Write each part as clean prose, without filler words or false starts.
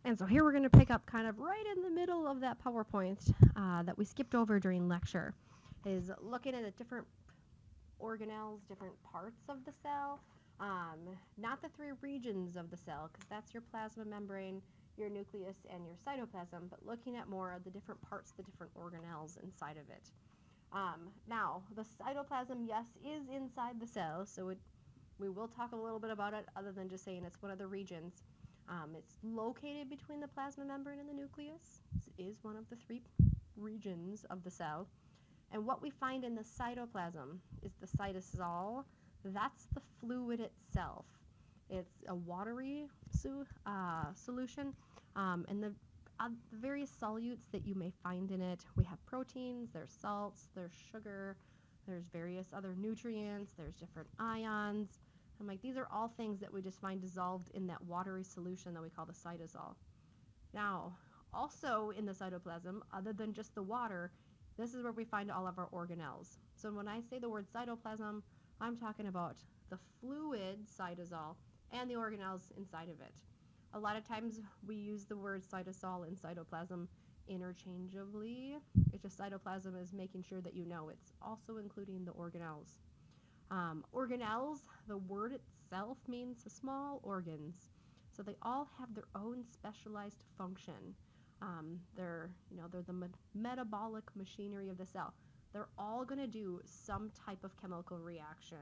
And so here we're going to pick up kind of right in the middle of that PowerPoint that we skipped over during lecture, is looking at the different organelles, different parts of the cell, not the three regions of the cell, because that's your plasma membrane, your nucleus, and your cytoplasm, but looking at more of the different parts, the different organelles inside of it. Now, the cytoplasm, yes, is inside the cell, so we will talk a little bit about it other than just saying it's one of the regions. It's located between the plasma membrane and the nucleus. It is one of the three regions of the cell. And what we find in the cytoplasm is the cytosol. That's the fluid itself. It's a watery solution, and the various solutes that you may find in it. We have proteins, there's salts, there's sugar, there's various other nutrients, there's different ions. I'm like, these are all things that we just find dissolved in that watery solution that we call the cytosol. Now, also in the cytoplasm, other than just the water, this is where we find all of our organelles. So when I say the word cytoplasm, I'm talking about the fluid cytosol and the organelles inside of it. A lot of times we use the word cytosol and cytoplasm interchangeably. It's just cytoplasm is making sure that you know it's also including the organelles. Organelles, the word itself means small organs. So they all have their own specialized function. They're the metabolic machinery of the cell. They're all going to do some type of chemical reaction.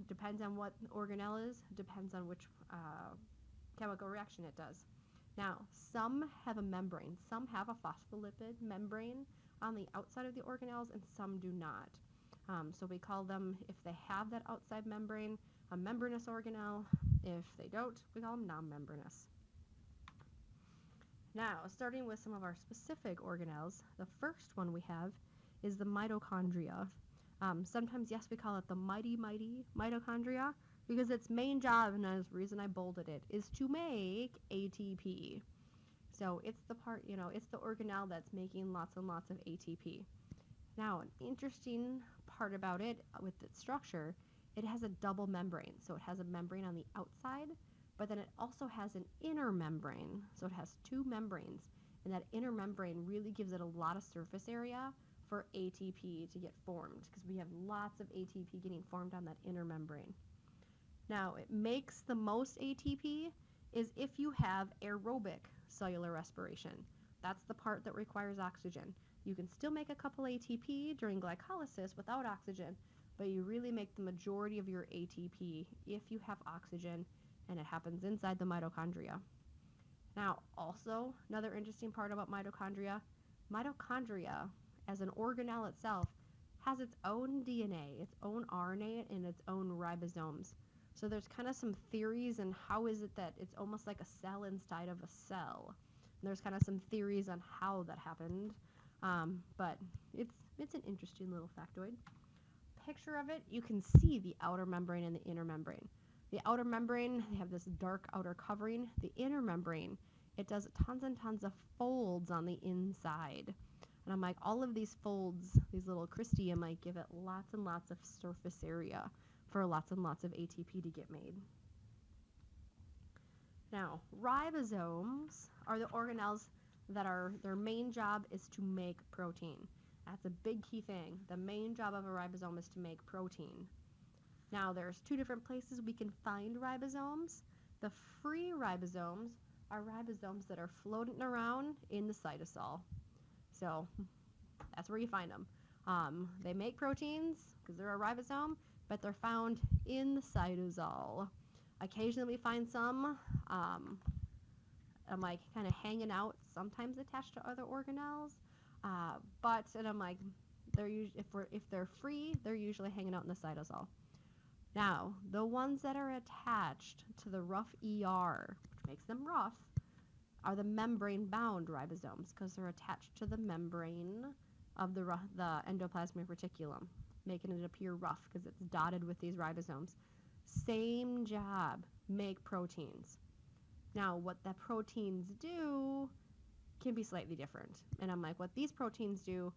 Depends on what organelle is, depends on which chemical reaction it does. Now, some have a membrane. Some have a phospholipid membrane on the outside of the organelles, and some do not. So we call them, if they have that outside membrane, a membranous organelle. If they don't, we call them non-membranous. Now, starting with some of our specific organelles, the first one we have is the mitochondria. Sometimes, yes, we call it the mighty mitochondria, because its main job, and the reason I bolded it, is to make ATP. So it's the part, it's the organelle that's making lots and lots of ATP. Now, an interesting part about it with its structure, it has a double membrane. So it has a membrane on the outside, but then it also has an inner membrane. So it has two membranes, and that inner membrane really gives it a lot of surface area for ATP to get formed, because we have lots of ATP getting formed on that inner membrane. Now, it makes the most ATP is if you have aerobic cellular respiration. That's the part that requires oxygen. You can still make a couple ATP during glycolysis without oxygen, but you really make the majority of your ATP if you have oxygen, and it happens inside the mitochondria. Now, also, another interesting part about mitochondria as an organelle itself has its own DNA, its own RNA, and its own ribosomes. So there's kind of some theories on how is it that it's almost like a cell inside of a cell. And there's kind of some theories on how that happened, but it's an interesting little factoid. Picture of it, you can see the outer membrane and the inner membrane. The outer membrane, they have this dark outer covering. The inner membrane, it does tons and tons of folds on the inside. And I'm like, all of these folds, these little cristae, might give it lots and lots of surface area for lots and lots of ATP to get made. Now, ribosomes are the organelles that their main job is to make protein. That's a big key thing. The main job of a ribosome is to make protein. Now, there's two different places we can find ribosomes. The free ribosomes are ribosomes that are floating around in the cytosol. So that's where you find them. They make proteins because they're a ribosome, but they're found in the cytosol. Occasionally we find some, I'm like kind of hanging out, sometimes attached to other organelles. And I'm like, if they're free, they're usually hanging out in the cytosol. Now, the ones that are attached to the rough ER, which makes them rough, are the membrane-bound ribosomes, because they're attached to the membrane of the endoplasmic reticulum, making it appear rough because it's dotted with these ribosomes. Same job, make proteins. Now, what the proteins do can be slightly different. And I'm like, what these proteins do,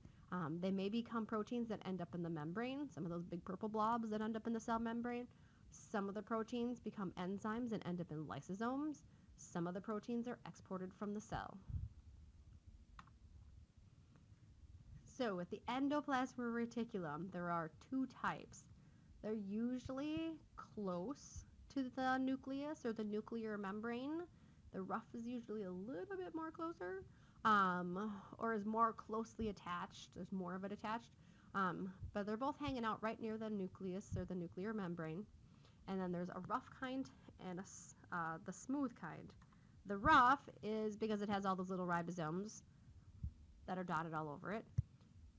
they may become proteins that end up in the membrane, some of those big purple blobs that end up in the cell membrane. Some of the proteins become enzymes and end up in lysosomes. Some of the proteins are exported from the cell. So with the endoplasmic reticulum, there are two types. They're usually close to the nucleus or the nuclear membrane. The rough is usually a little bit more closer, or is more closely attached. There's more of it attached. But they're both hanging out right near the nucleus or the nuclear membrane. And then there's a rough kind and the smooth kind. The rough is because it has all those little ribosomes that are dotted all over it.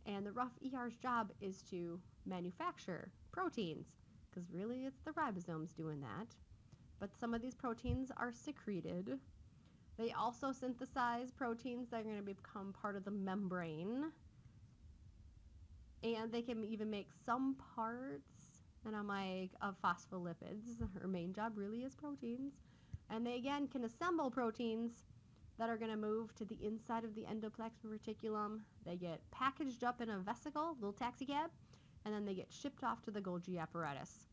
And the rough ER's job is to manufacture proteins, because really it's the ribosomes doing that. But some of these proteins are secreted. They also synthesize proteins that are going to become part of the membrane. And they can even make some parts, and I'm like, of phospholipids. Her main job really is proteins. And they again can assemble proteins that are going to move to the inside of the endoplasmic reticulum. They get packaged up in a vesicle, little taxi cab, and then they get shipped off to the Golgi apparatus.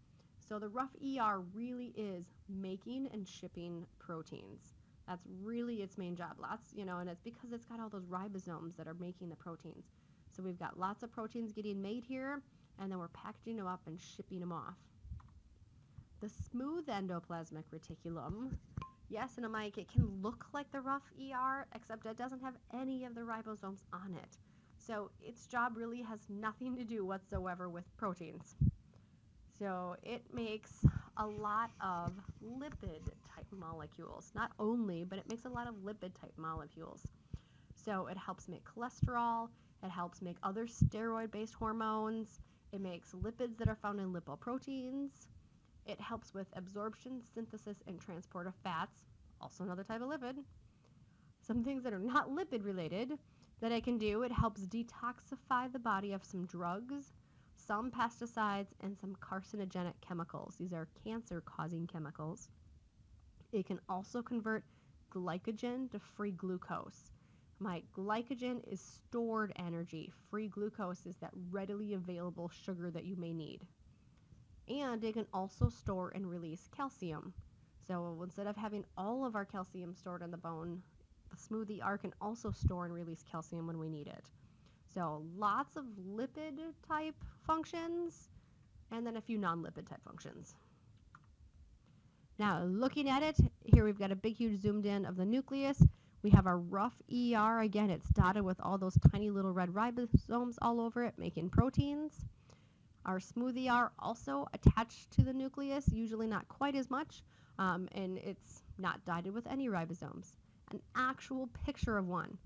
So the rough ER really is making and shipping proteins. That's really its main job. And it's because it's got all those ribosomes that are making the proteins. So we've got lots of proteins getting made here, and then we're packaging them up and shipping them off. The smooth endoplasmic reticulum, yes, and I'm like, it can look like the rough ER, except it doesn't have any of the ribosomes on it. So its job really has nothing to do whatsoever with proteins. So it makes a lot of lipid-type molecules. Not only, but it makes a lot of lipid-type molecules. So it helps make cholesterol, it helps make other steroid-based hormones, it makes lipids that are found in lipoproteins, it helps with absorption, synthesis, and transport of fats, also another type of lipid. Some things that are not lipid-related that it can do, it helps detoxify the body of some drugs, some pesticides, and some carcinogenic chemicals. These are cancer-causing chemicals. It can also convert glycogen to free glucose. Glycogen is stored energy. Free glucose is that readily available sugar that you may need. And it can also store and release calcium. So instead of having all of our calcium stored in the bone, the smooth ER can also store and release calcium when we need it. So lots of lipid type functions, and then a few non-lipid type functions. Now looking at it, here we've got a big huge zoomed in of the nucleus. We have our rough ER. Again, it's dotted with all those tiny little red ribosomes all over it, making proteins. Our smooth ER also attached to the nucleus, usually not quite as much, and it's not dotted with any ribosomes. An actual picture of one,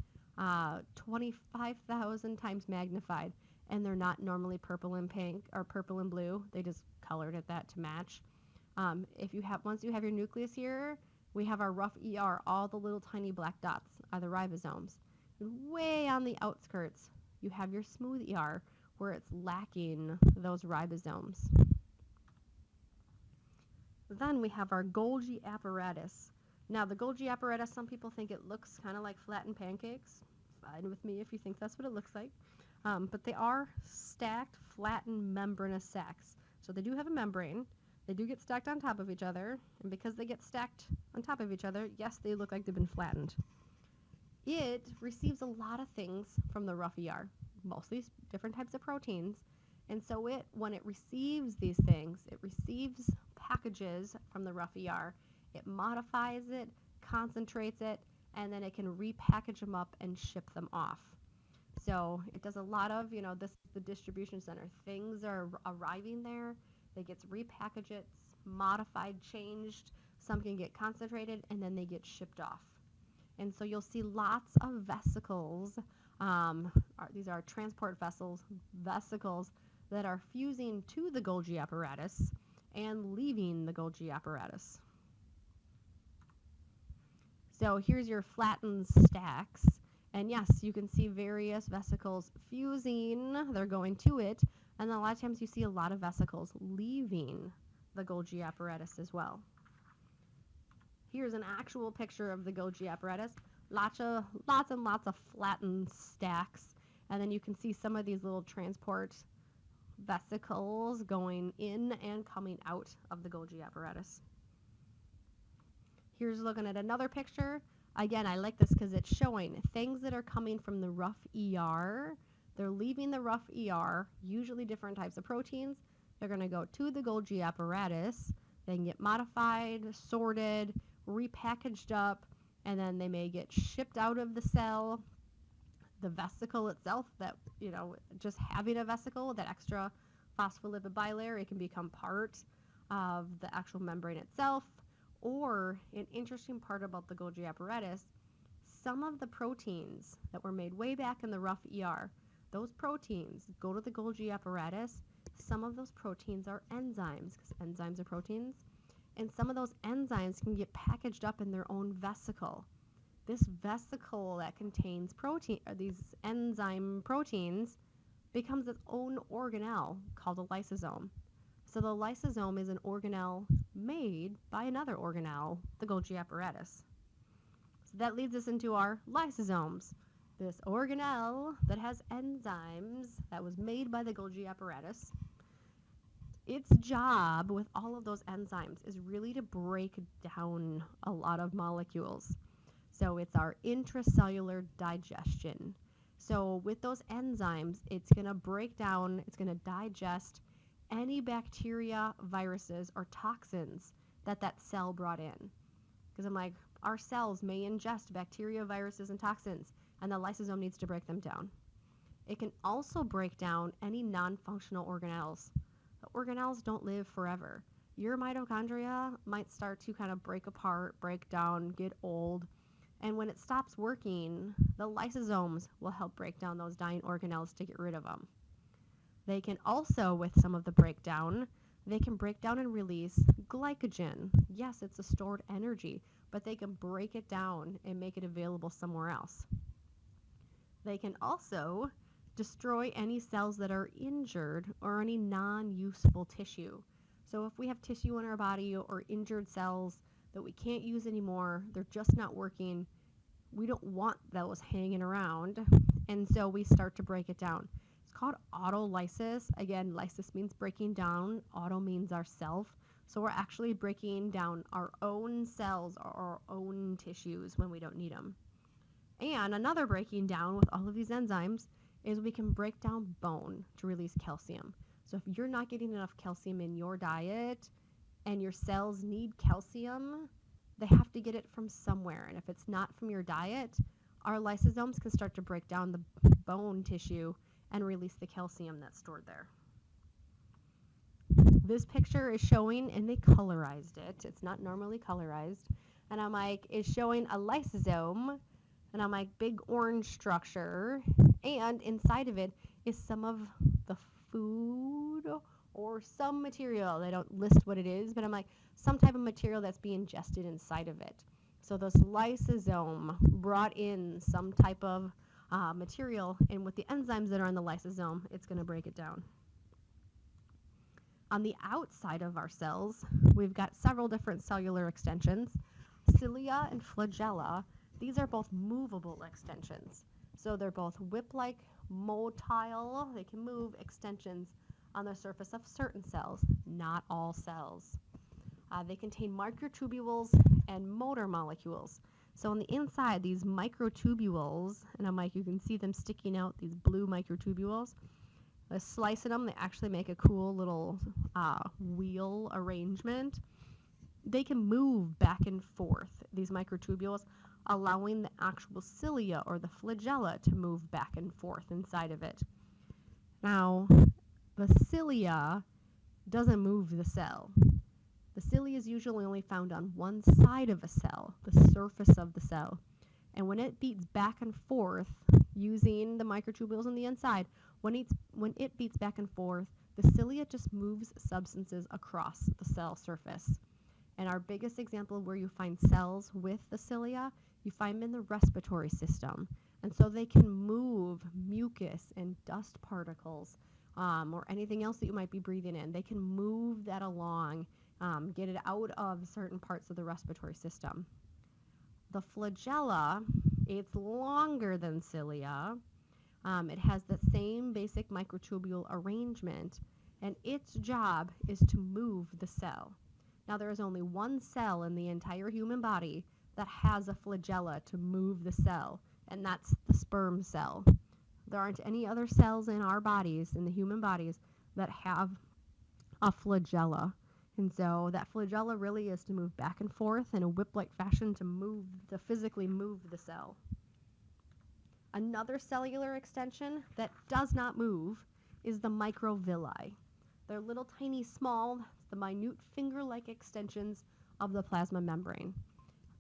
25,000 times magnified, and they're not normally purple and pink or purple and blue. They just colored it that to match. Once you have your nucleus here, we have our rough ER, all the little tiny black dots are the ribosomes. And way on the outskirts, you have your smooth ER, where it's lacking those ribosomes. Then we have our Golgi apparatus. Now the Golgi apparatus, some people think it looks kind of like flattened pancakes. Fine with me if you think that's what it looks like. But they are stacked, flattened, membranous sacs. So they do have a membrane. They do get stacked on top of each other. And because they get stacked on top of each other, yes, they look like they've been flattened. It receives a lot of things from the rough ER, mostly different types of proteins. And so when it receives these things, it receives packages from the rough ER. It modifies it, concentrates it, and then it can repackage them up and ship them off. So it does a lot of, this is the distribution center. Things are arriving there. They get repackaged, modified, changed. Some can get concentrated, and then they get shipped off. And so you'll see lots of vesicles. These are transport vesicles that are fusing to the Golgi apparatus and leaving the Golgi apparatus. So here's your flattened stacks. And yes, you can see various vesicles fusing. They're going to it. And then a lot of times you see a lot of vesicles leaving the Golgi apparatus as well. Here's an actual picture of the Golgi apparatus. Lots and lots of flattened stacks. And then you can see some of these little transport vesicles going in and coming out of the Golgi apparatus. Here's looking at another picture. Again, I like this because it's showing things that are coming from the rough ER. They're leaving the rough ER, usually different types of proteins. They're going to go to the Golgi apparatus. They can get modified, sorted, repackaged up, and then they may get shipped out of the cell. The vesicle itself, that, just having a vesicle, that extra phospholipid bilayer, it can become part of the actual membrane itself. Or, an interesting part about the Golgi apparatus, some of the proteins that were made way back in the rough ER, those proteins go to the Golgi apparatus. Some of those proteins are enzymes, because enzymes are proteins, and some of those enzymes can get packaged up in their own vesicle. This vesicle that contains protein, or these enzyme proteins, becomes its own organelle called a lysosome. So the lysosome is an organelle made by another organelle, the Golgi apparatus. So that leads us into our lysosomes. This organelle that has enzymes that was made by the Golgi apparatus. Its job with all of those enzymes is really to break down a lot of molecules. So it's our intracellular digestion. So with those enzymes, it's going to break down, it's going to digest any bacteria, viruses, or toxins that cell brought in. Because I'm like, our cells may ingest bacteria, viruses, and toxins, and the lysosome needs to break them down. It can also break down any non-functional organelles. The organelles don't live forever. Your mitochondria might start to kind of break apart, break down, get old, and when it stops working, the lysosomes will help break down those dying organelles to get rid of them. They can also, with some of the breakdown, they can break down and release glycogen. Yes, it's a stored energy, but they can break it down and make it available somewhere else. They can also destroy any cells that are injured or any non-useful tissue. So if we have tissue in our body or injured cells that we can't use anymore, they're just not working, we don't want those hanging around, and so we start to break it down. It's called autolysis. Again, lysis means breaking down, auto means ourself, so we're actually breaking down our own cells or our own tissues when we don't need them. And another breaking down with all of these enzymes is we can break down bone to release calcium. So if you're not getting enough calcium in your diet and your cells need calcium, they have to get it from somewhere. And if it's not from your diet, our lysosomes can start to break down the bone tissue and release the calcium that's stored there. This picture is showing, and they colorized it. It's not normally colorized. And I'm like, it's showing a lysosome, and I'm like, big orange structure, and inside of it is some of the food or some material. They don't list what it is, but I'm like, some type of material that's being ingested inside of it. So this lysosome brought in some type of material, and with the enzymes that are on the lysosome, it's going to break it down. On the outside of our cells, we've got several different cellular extensions. Cilia and flagella, these are both movable extensions. So they're both whip-like, motile, they can move extensions on the surface of certain cells, not all cells. They contain microtubules and motor molecules. So on the inside, these microtubules, and I'm like, you can see them sticking out, these blue microtubules. Slicing them, they actually make a cool little wheel arrangement. They can move back and forth, these microtubules, allowing the actual cilia or the flagella to move back and forth inside of it. Now, the cilia doesn't move the cell. The cilia is usually only found on one side of a cell, the surface of the cell. And when it beats back and forth using the microtubules on the inside, when it beats back and forth, the cilia just moves substances across the cell surface. And our biggest example of where you find cells with the cilia, you find them in the respiratory system. And so they can move mucus and dust particles or anything else that you might be breathing in. They can move that along, get it out of certain parts of the respiratory system. The flagella, it's longer than cilia. It has the same basic microtubule arrangement, and its job is to move the cell. Now, there is only one cell in the entire human body that has a flagella to move the cell, and that's the sperm cell. There aren't any other cells in our bodies, in the human bodies, that have a flagella. And so that flagella really is to move back and forth in a whip-like fashion to physically move the cell. Another cellular extension that does not move is the microvilli. They're little tiny small, the minute finger-like extensions of the plasma membrane.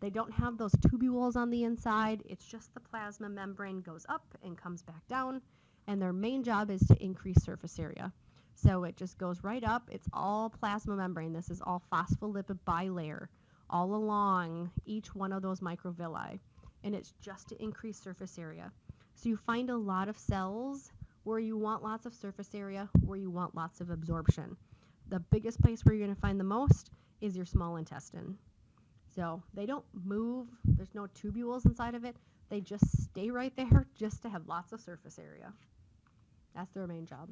They don't have those tubules on the inside. It's just the plasma membrane goes up and comes back down, and their main job is to increase surface area. So it just goes right up. It's all plasma membrane. This is all phospholipid bilayer all along each one of those microvilli, and it's just to increase surface area. So you find a lot of cells where you want lots of surface area, where you want lots of absorption. The biggest place where you're going to find the most is your small intestine. So they don't move. There's no tubules inside of it. They just stay right there just to have lots of surface area. That's their main job.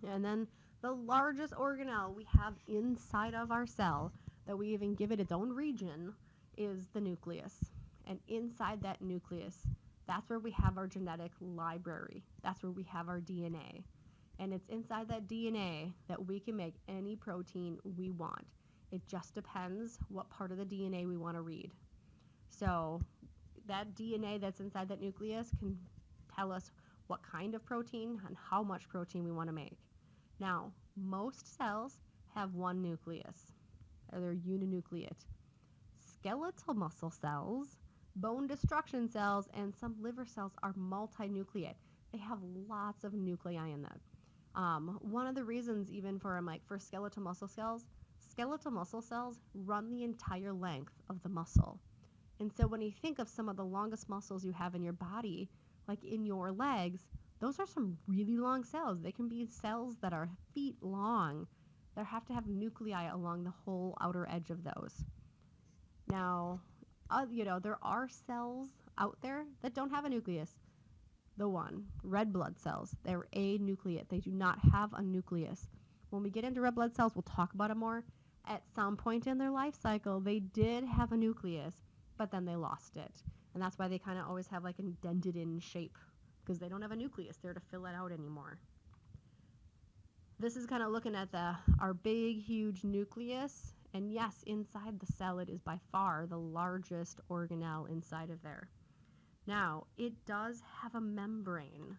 And then the largest organelle we have inside of our cell, that we even give it its own region, is the nucleus. And inside that nucleus, that's where we have our genetic library. That's where we have our DNA. And it's inside that DNA that we can make any protein we want. It just depends what part of the DNA we want to read. So that DNA that's inside that nucleus can tell us what kind of protein and how much protein we want to make. Now, most cells have one nucleus, or they're uninucleate. Skeletal muscle cells, bone destruction cells, and some liver cells are multinucleate. They have lots of nuclei in them. One of the reasons even for skeletal muscle cells run the entire length of the muscle. And so when you think of some of the longest muscles you have in your body, like in your legs, those are some really long cells. They can be cells that are feet long that have to have nuclei along the whole outer edge of those. Now, there are cells out there that don't have a nucleus. Red blood cells, they're anucleate. They do not have a nucleus. When we get into red blood cells, we'll talk about it more. At some point in their life cycle, they did have a nucleus, but then they lost it. And that's why they kind of always have like an indented in shape, because they don't have a nucleus there to fill it out anymore. This is kind of looking at our big, huge nucleus. And yes, inside the cell, it is by far the largest organelle inside of there. Now, it does have a membrane,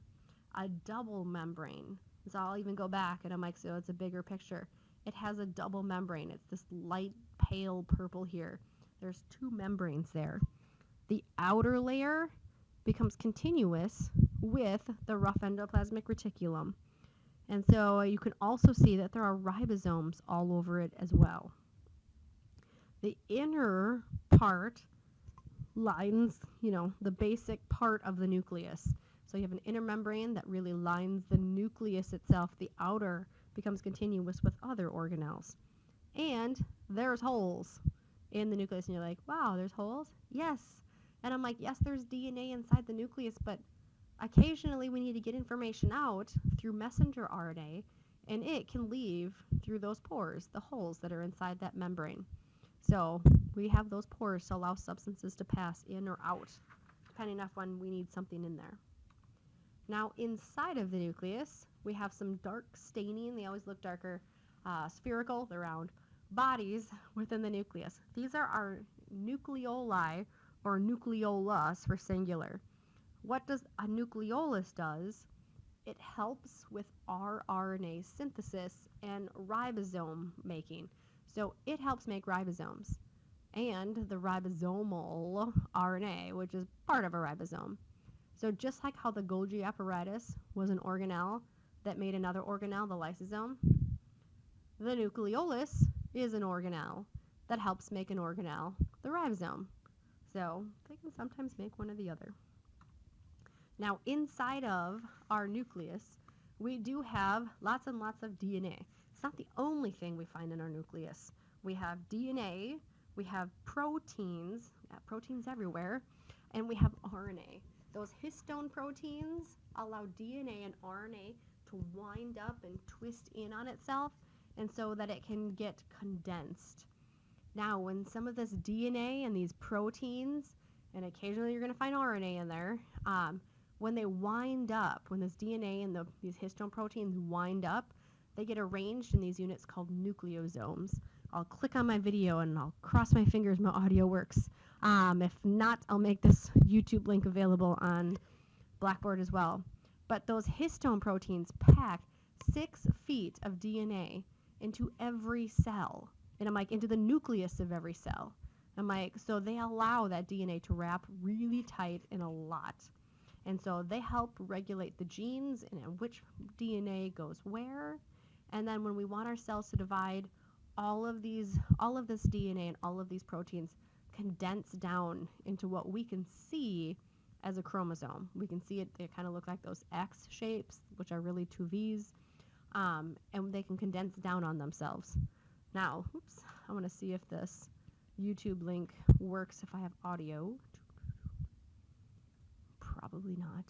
a double membrane. So I'll even go back and I'm like, so it's a bigger picture. It has a double membrane. It's this light pale purple here. There's two membranes there. The outer layer becomes continuous with the rough endoplasmic reticulum. And so you can also see that there are ribosomes all over it as well. The inner part lines, the basic part of the nucleus. So you have an inner membrane that really lines the nucleus itself. The outer becomes continuous with other organelles. And there's holes in the nucleus. And you're like, wow, there's holes? Yes. And I'm like, yes, there's DNA inside the nucleus, but occasionally we need to get information out through messenger RNA, and it can leave through those pores, the holes that are inside that membrane. So we have those pores to allow substances to pass in or out, depending on when we need something in there. Now, inside of the nucleus, we have some dark staining. They always look darker, spherical, they're round, bodies within the nucleus. These are our nucleoli, or nucleolus for singular. What does a nucleolus does? It helps with rRNA synthesis and ribosome making. So it helps make ribosomes and the ribosomal RNA, which is part of a ribosome. So just like how the Golgi apparatus was an organelle that made another organelle, the lysosome, the nucleolus is an organelle that helps make an organelle, the ribosome. So they can sometimes make one or the other. Now, inside of our nucleus, we do have lots and lots of DNA. It's not the only thing we find in our nucleus. We have DNA, we have proteins everywhere, and we have RNA. Those histone proteins allow DNA and RNA to wind up and twist in on itself, and so that it can get condensed. Now, when some of this DNA and these proteins, and occasionally you're going to find RNA in there, when they wind up, when this DNA and these histone proteins wind up, they get arranged in these units called nucleosomes. I'll click on my video and I'll cross my fingers my audio works. If not, I'll make this YouTube link available on Blackboard as well. But those histone proteins pack 6 feet of DNA into every cell. And I'm like, into the nucleus of every cell. I'm like, so they allow that DNA to wrap really tight in a lot. And so they help regulate the genes and which DNA goes where. And then when we want our cells to divide, all of this DNA and all of these proteins condense down into what we can see as a chromosome. We can see it, they kind of look like those X shapes, which are really 2 V's, and they can condense down on themselves. Now, oops, I want to see if this YouTube link works if I have audio. Probably not.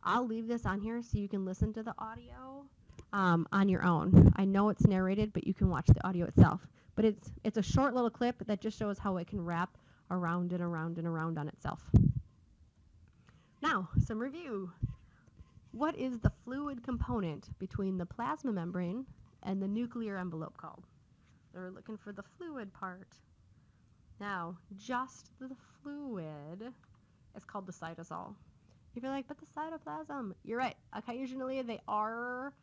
I'll leave this on here so you can listen to the audio on your own. I know it's narrated, but you can watch the audio itself. But it's a short little clip that just shows how it can wrap around and around and around on itself. Now, some review. What is the fluid component between the plasma membrane and the nuclear envelope called? They're looking for the fluid part. Now, just the fluid is called the cytosol. If you're like, but the cytoplasm, you're right. Occasionally they are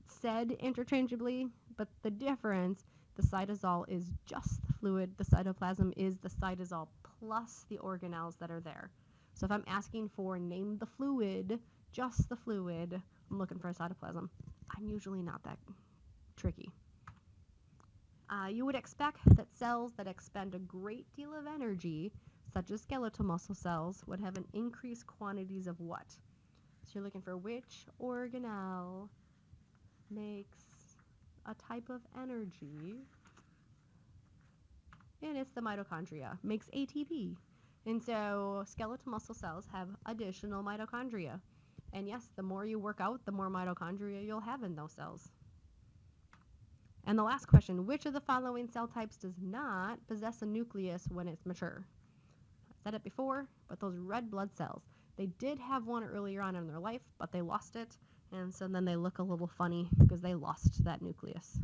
said interchangeably, but the difference, the cytosol is just the fluid, the cytoplasm is the cytosol plus the organelles that are there. So if I'm asking for name the fluid, just the fluid, I'm looking for a cytoplasm. I'm usually not that tricky. You would expect that cells that expend a great deal of energy, such as skeletal muscle cells, would have an increased quantities of what? So you're looking for which organelle makes a type of energy, and it's the mitochondria, makes ATP. And so skeletal muscle cells have additional mitochondria. And yes, the more you work out, the more mitochondria you'll have in those cells. And the last question, which of the following cell types does not possess a nucleus when it's mature? I said it before, but those red blood cells, they did have one earlier on in their life, but they lost it. And so then they look a little funny because they lost that nucleus.